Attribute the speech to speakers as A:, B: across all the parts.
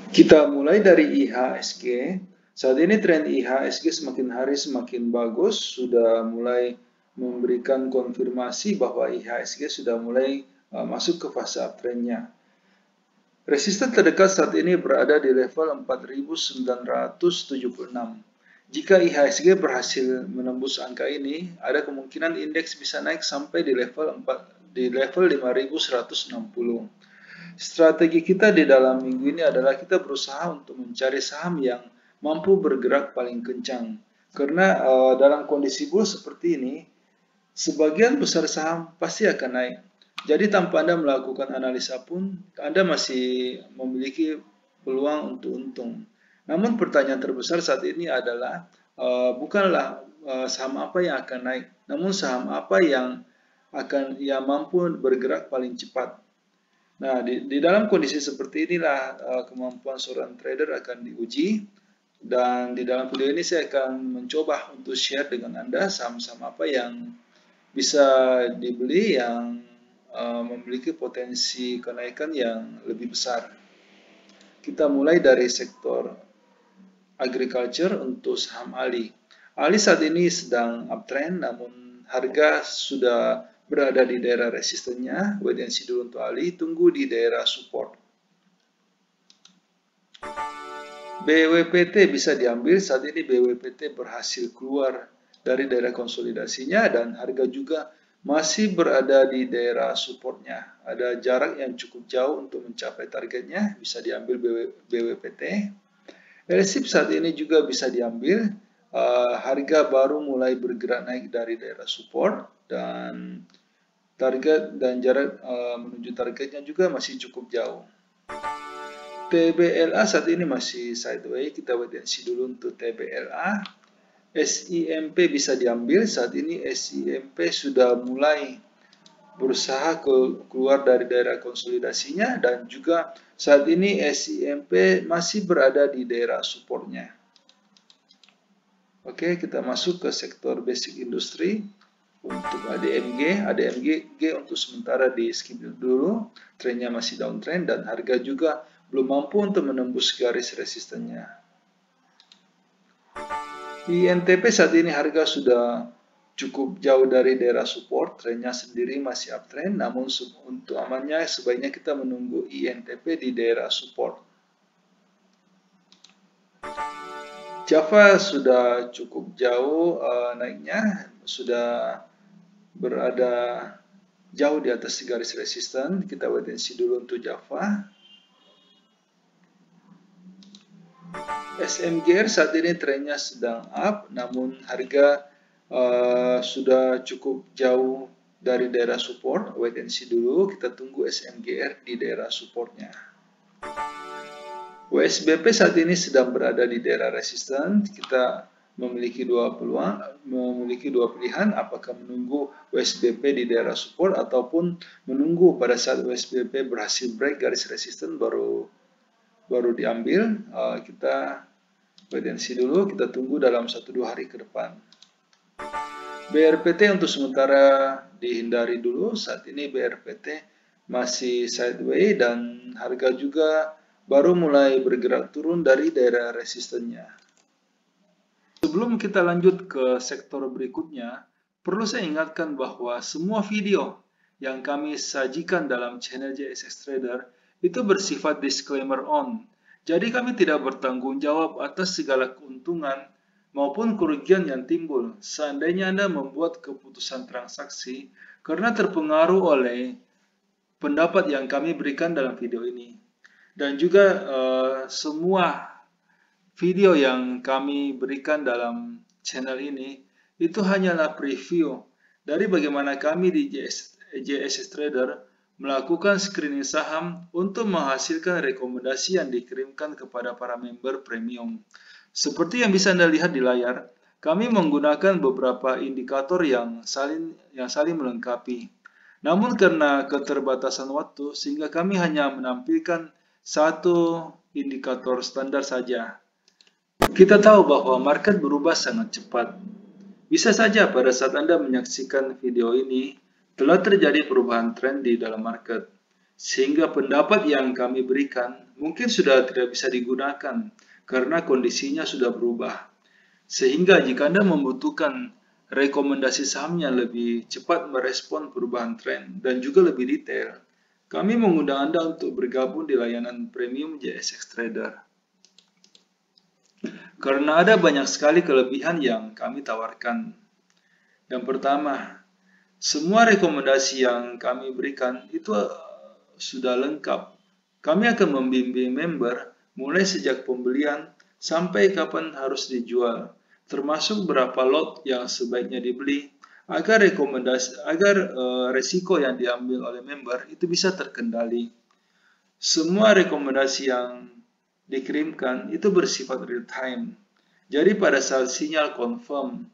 A: Kita mulai dari IHSG. Saat ini tren IHSG semakin hari semakin bagus, sudah mulai memberikan konfirmasi bahwa IHSG sudah mulai masuk ke fase uptrendnya. Resisten terdekat saat ini berada di level 4.976. Jika IHSG berhasil menembus angka ini, ada kemungkinan indeks bisa naik sampai di level 5.160. Strategi kita di dalam minggu ini adalah kita berusaha untuk mencari saham yang mampu bergerak paling kencang. Karena dalam kondisi bull seperti ini, sebagian besar saham pasti akan naik. Jadi tanpa Anda melakukan analisa pun, Anda masih memiliki peluang untuk untung. Namun pertanyaan terbesar saat ini adalah bukanlah saham apa yang akan naik, namun saham apa yang mampu bergerak paling cepat. Nah, di dalam kondisi seperti inilah kemampuan seorang trader akan diuji. Dan di dalam video ini saya akan mencoba untuk share dengan Anda saham-saham apa yang bisa dibeli yang memiliki potensi kenaikan yang lebih besar. Kita mulai dari sektor agriculture untuk saham Ali. Ali saat ini sedang uptrend, namun harga sudah berada di daerah resistennya. Wait and see dulu untuk Ali, tunggu di daerah support. BWPT bisa diambil, saat ini BWPT berhasil keluar dari daerah konsolidasinya dan harga juga masih berada di daerah supportnya. Ada jarak yang cukup jauh untuk mencapai targetnya, bisa diambil BWPT. LSIP saat ini juga bisa diambil, harga baru mulai bergerak naik dari daerah support dan target dan jarak menuju targetnya juga masih cukup jauh. TBLA saat ini masih sideways, kita wait and see dulu untuk TBLA. SIMP bisa diambil, saat ini SIMP sudah mulai berusaha keluar dari daerah konsolidasinya dan juga saat ini SIMP masih berada di daerah supportnya. Oke, kita masuk ke sektor basic industry untuk ADMG untuk sementara di skip dulu, trennya masih downtrend dan harga juga belum mampu untuk menembus garis resistennya. INTP saat ini harga sudah cukup jauh dari daerah support, trennya sendiri masih uptrend, namun untuk amannya sebaiknya kita menunggu INTP di daerah support. Java sudah cukup jauh naiknya, sudah berada jauh di atas garis resisten, kita wait and see dulu untuk Java. SMGR saat ini trennya sedang up, namun harga sudah cukup jauh dari daerah support. Wait and see dulu, kita tunggu SMGR di daerah supportnya. WSBP saat ini sedang berada di daerah resisten. Kita memiliki dua pilihan, apakah menunggu WSBP di daerah support ataupun menunggu pada saat WSBP berhasil break garis resisten baru diambil. Kita wait and see dulu, kita tunggu dalam 1-2 hari ke depan. BRPT untuk sementara dihindari dulu, saat ini BRPT masih sideways dan harga juga baru mulai bergerak turun dari daerah resistennya. Sebelum kita lanjut ke sektor berikutnya, perlu saya ingatkan bahwa semua video yang kami sajikan dalam channel JSX Trader itu bersifat disclaimer on. Jadi kami tidak bertanggung jawab atas segala keuntungan maupun kerugian yang timbul seandainya Anda membuat keputusan transaksi karena terpengaruh oleh pendapat yang kami berikan dalam video ini. Dan juga semua video yang kami berikan dalam channel ini itu hanyalah preview dari bagaimana kami di JSX Trader melakukan screening saham untuk menghasilkan rekomendasi yang dikirimkan kepada para member premium. Seperti yang bisa Anda lihat di layar, kami menggunakan beberapa indikator yang saling melengkapi. Namun karena keterbatasan waktu, sehingga kami hanya menampilkan satu indikator standar saja. Kita tahu bahwa market berubah sangat cepat. Bisa saja pada saat Anda menyaksikan video ini, telah terjadi perubahan tren di dalam market. sehingga pendapat yang kami berikan mungkin sudah tidak bisa digunakan karena kondisinya sudah berubah. Sehingga jika Anda membutuhkan rekomendasi saham yang lebih cepat merespon perubahan tren dan juga lebih detail, kami mengundang Anda untuk bergabung di layanan premium JSX Trader. Karena ada banyak sekali kelebihan yang kami tawarkan. Yang pertama, semua rekomendasi yang kami berikan itu sudah lengkap. Kami akan membimbing member mulai sejak pembelian sampai kapan harus dijual, termasuk berapa lot yang sebaiknya dibeli agar resiko yang diambil oleh member itu bisa terkendali. Semua rekomendasi yang dikirimkan itu bersifat real time. Jadi pada saat sinyal confirm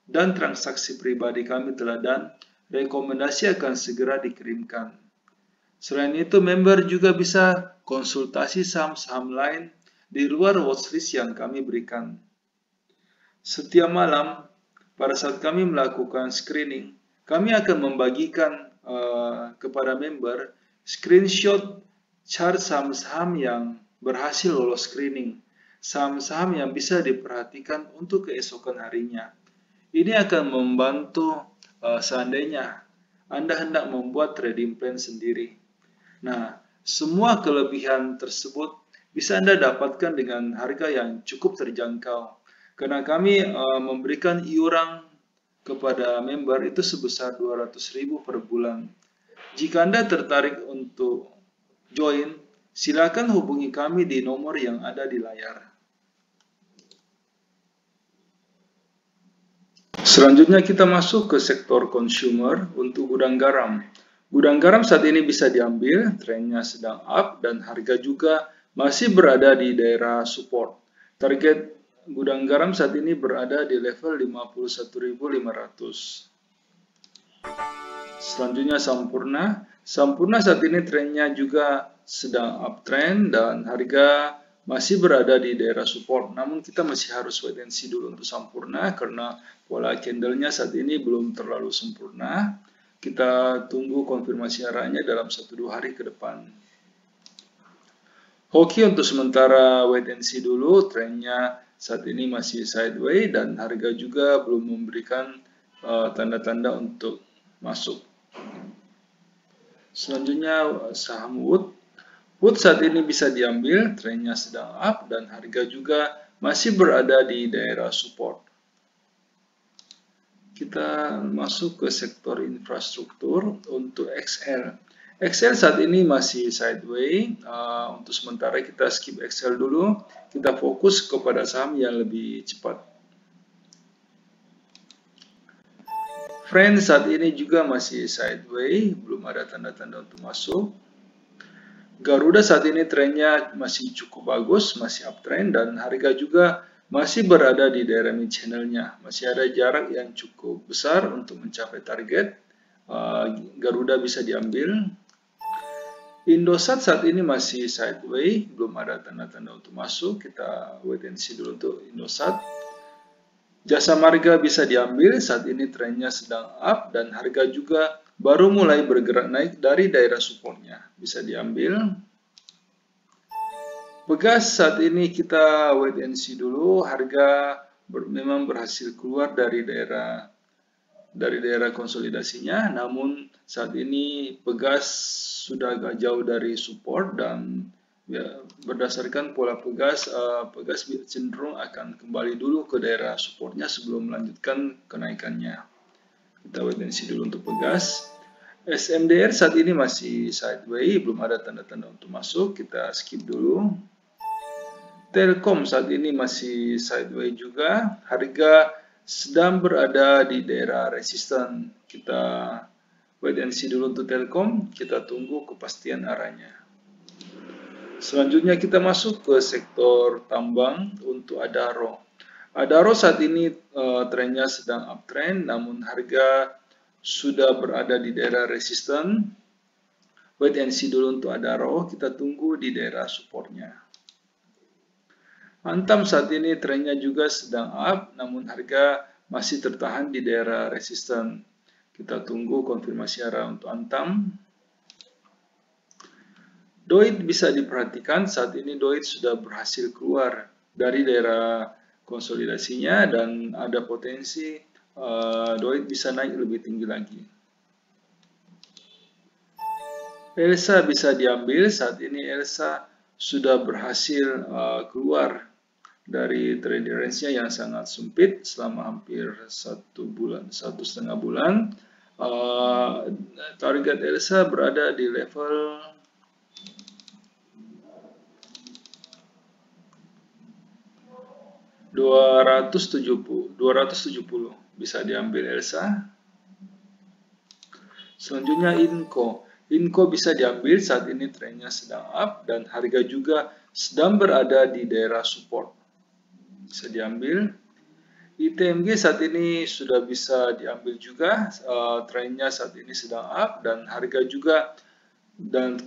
A: dan transaksi pribadi kami telah done, rekomendasi akan segera dikirimkan. Selain itu, member juga bisa konsultasi saham-saham lain di luar watchlist yang kami berikan. Setiap malam, pada saat kami melakukan screening, kami akan membagikan kepada member screenshot chart saham-saham yang berhasil lolos screening, saham-saham yang bisa diperhatikan untuk keesokan harinya. Ini akan membantu seandainya Anda hendak membuat trading plan sendiri. Nah, semua kelebihan tersebut bisa Anda dapatkan dengan harga yang cukup terjangkau. Karena kami memberikan iuran kepada member itu sebesar 200.000 per bulan. Jika Anda tertarik untuk join, silakan hubungi kami di nomor yang ada di layar. Selanjutnya kita masuk ke sektor consumer untuk gudang garam. Gudang garam saat ini bisa diambil, trennya sedang up dan harga juga masih berada di daerah support. Target gudang garam saat ini berada di level 51.500. Selanjutnya Sampurna. Sampurna saat ini trennya juga sedang uptrend dan harga masih berada di daerah support. Namun kita masih harus wait and see dulu untuk Sampurna karena pola candlenya saat ini belum terlalu sempurna. Kita tunggu konfirmasi arahnya dalam 1-2 hari ke depan. Hoki untuk sementara wait and see dulu, trennya saat ini masih sideways dan harga juga belum memberikan tanda-tanda untuk masuk. Selanjutnya saham Wood. Wood saat ini bisa diambil, trennya sedang up dan harga juga masih berada di daerah support. Kita masuk ke sektor infrastruktur untuk XL. XL saat ini masih sideways. Untuk sementara kita skip XL dulu. Kita fokus kepada saham yang lebih cepat. Friends saat ini juga masih sideways, belum ada tanda-tanda untuk masuk. Garuda saat ini trennya masih cukup bagus, masih uptrend dan harga juga masih berada di daerah mid channelnya. Masih ada jarak yang cukup besar untuk mencapai target. Garuda bisa diambil. Indosat saat ini masih sideways, belum ada tanda-tanda untuk masuk. Kita wait and see dulu untuk Indosat. Jasa Marga bisa diambil, saat ini trennya sedang up dan harga juga baru mulai bergerak naik dari daerah supportnya. Bisa diambil. Pegas saat ini kita wait and see dulu, harga memang berhasil keluar dari daerah konsolidasinya, namun saat ini Pegas sudah agak jauh dari support dan berdasarkan pola Pegas cenderung akan kembali dulu ke daerah supportnya sebelum melanjutkan kenaikannya. Kita wait and see dulu untuk Pegas. SMDR saat ini masih sideways, belum ada tanda-tanda untuk masuk, kita skip dulu. Telkom saat ini masih sideways juga, harga sedang berada di daerah resisten. Kita wait and see dulu untuk Telkom, kita tunggu kepastian arahnya. Selanjutnya kita masuk ke sektor tambang untuk Adaro. Adaro saat ini trennya sedang uptrend, namun harga sudah berada di daerah resisten. Wait and see dulu untuk Adaro, kita tunggu di daerah supportnya. Antam saat ini trennya juga sedang up, namun harga masih tertahan di daerah resisten. Kita tunggu konfirmasi arah untuk Antam. Doit bisa diperhatikan saat ini Doit sudah berhasil keluar dari daerah konsolidasinya dan ada potensi Doit bisa naik lebih tinggi lagi. Elsa bisa diambil saat ini Elsa sudah berhasil keluar dari trading range-nya yang sangat sempit selama hampir 1,5 bulan. Target Elsa berada di level 270 bisa diambil Elsa. Selanjutnya Inco bisa diambil saat ini trennya sedang up dan harga juga sedang berada di daerah support. Bisa diambil. ITMG saat ini sudah bisa diambil juga, trennya saat ini sedang up dan harga juga dan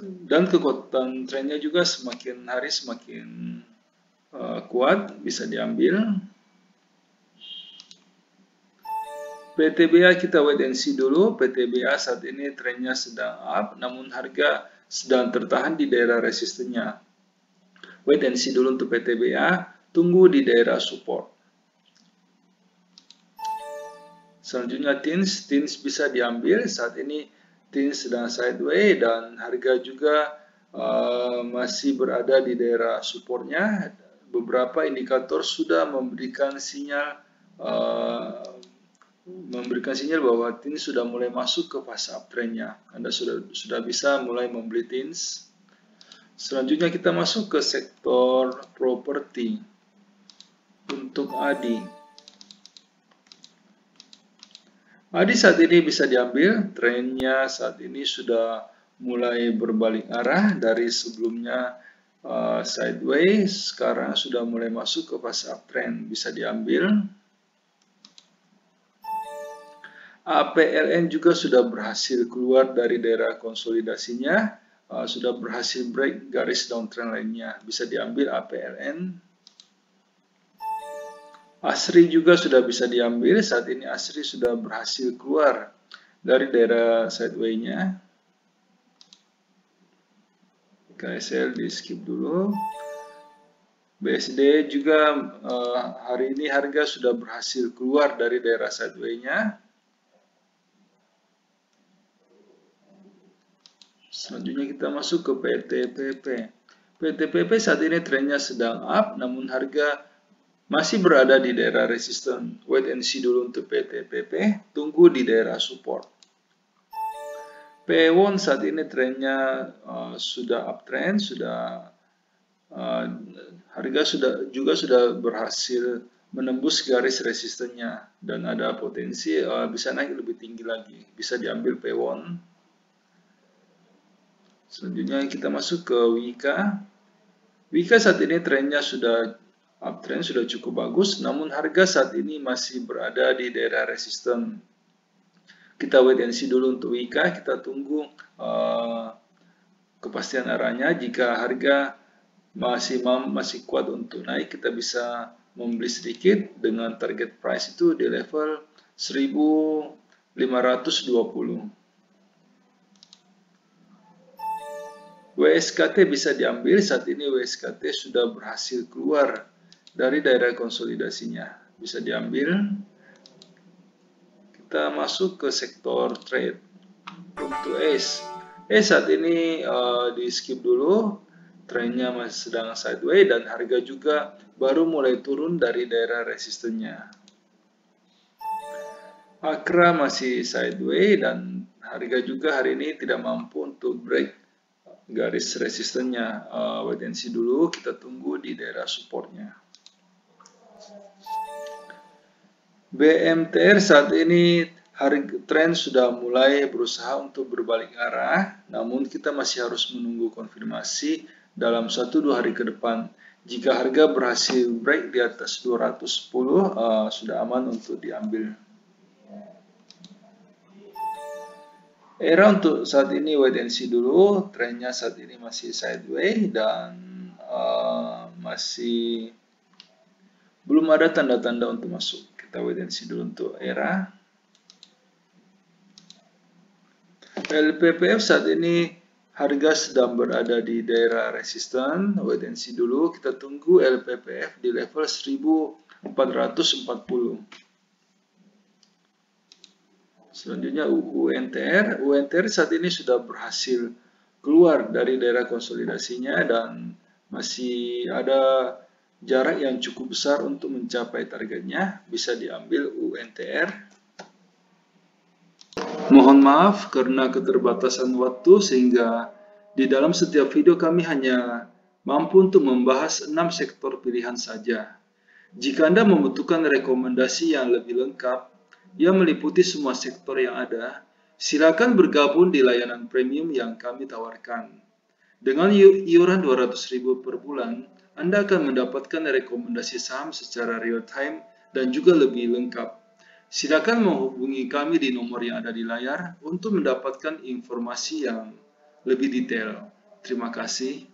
A: kekuatan trennya juga semakin hari semakin kuat, bisa diambil. PTBA kita wait and see dulu. PTBA saat ini trennya sedang up, namun harga sedang tertahan di daerah resistennya. Wait and see dulu untuk PTBA, tunggu di daerah support. Selanjutnya TINS bisa diambil. Saat ini TINS sedang sideways dan harga juga masih berada di daerah supportnya. Beberapa indikator sudah memberikan sinyal bahwa TINS sudah mulai masuk ke fase uptrendnya. Anda sudah bisa mulai membeli TINS. Selanjutnya kita masuk ke sektor properti. Untuk ADI. ADI saat ini bisa diambil, trennya saat ini sudah mulai berbalik arah dari sebelumnya sideways, sekarang sudah mulai masuk ke fase uptrend, bisa diambil. APLN juga sudah berhasil keluar dari daerah konsolidasinya, sudah berhasil break garis downtrend lainnya, bisa diambil APLN. ASRI juga sudah bisa diambil, saat ini ASRI sudah berhasil keluar dari daerah sideways-nya. KSL di skip dulu. BSD juga hari ini harga sudah berhasil keluar dari daerah sideways-nya. Selanjutnya kita masuk ke PTPP. PTPP saat ini trennya sedang up, namun harga masih berada di daerah resisten. Wait and see dulu untuk PTPP, tunggu di daerah support. P1 saat ini trennya sudah uptrend, harga sudah berhasil menembus garis resistennya dan ada potensi bisa naik lebih tinggi lagi, bisa diambil P1. Selanjutnya kita masuk ke Wika. Wika saat ini trennya sudah uptrend, sudah cukup bagus, namun harga saat ini masih berada di daerah resisten. Kita wait and see dulu untuk Wika, kita tunggu kepastian arahnya. Jika harga masih kuat untuk naik, kita bisa membeli sedikit dengan target price itu di level 1520. WSKT bisa diambil, saat ini WSKT sudah berhasil keluar dari daerah konsolidasinya, bisa diambil. Kita masuk ke sektor trade. Untuk ACE saat ini di skip dulu, trennya masih sedang sideways dan harga juga baru mulai turun dari daerah resistennya. Akra masih sideways dan harga juga hari ini tidak mampu untuk break garis resistennya. Wait and see dulu, kita tunggu di daerah supportnya. BMTR saat ini tren sudah mulai berusaha untuk berbalik arah, namun kita masih harus menunggu konfirmasi dalam 1-2 hari ke depan. Jika harga berhasil break di atas 210, sudah aman untuk diambil. ERA untuk saat ini wait and see dulu, trennya saat ini masih sideways dan masih belum ada tanda-tanda untuk masuk. Kita wait and see dulu untuk ERA. LPPF saat ini Harga sedang berada di daerah resisten, wait and see dulu, kita tunggu LPPF di level 1440. Selanjutnya UNTR saat ini sudah berhasil keluar dari daerah konsolidasinya dan masih ada jarak yang cukup besar untuk mencapai targetnya, bisa diambil UNTR. Mohon maaf karena keterbatasan waktu sehingga di dalam setiap video kami hanya mampu untuk membahas 6 sektor pilihan saja. Jika Anda membutuhkan rekomendasi yang lebih lengkap yang meliputi semua sektor yang ada, silakan bergabung di layanan premium yang kami tawarkan. Dengan iuran 200.000 per bulan, Anda akan mendapatkan rekomendasi saham secara real time dan juga lebih lengkap. Silakan menghubungi kami di nomor yang ada di layar untuk mendapatkan informasi yang lebih detail. Terima kasih.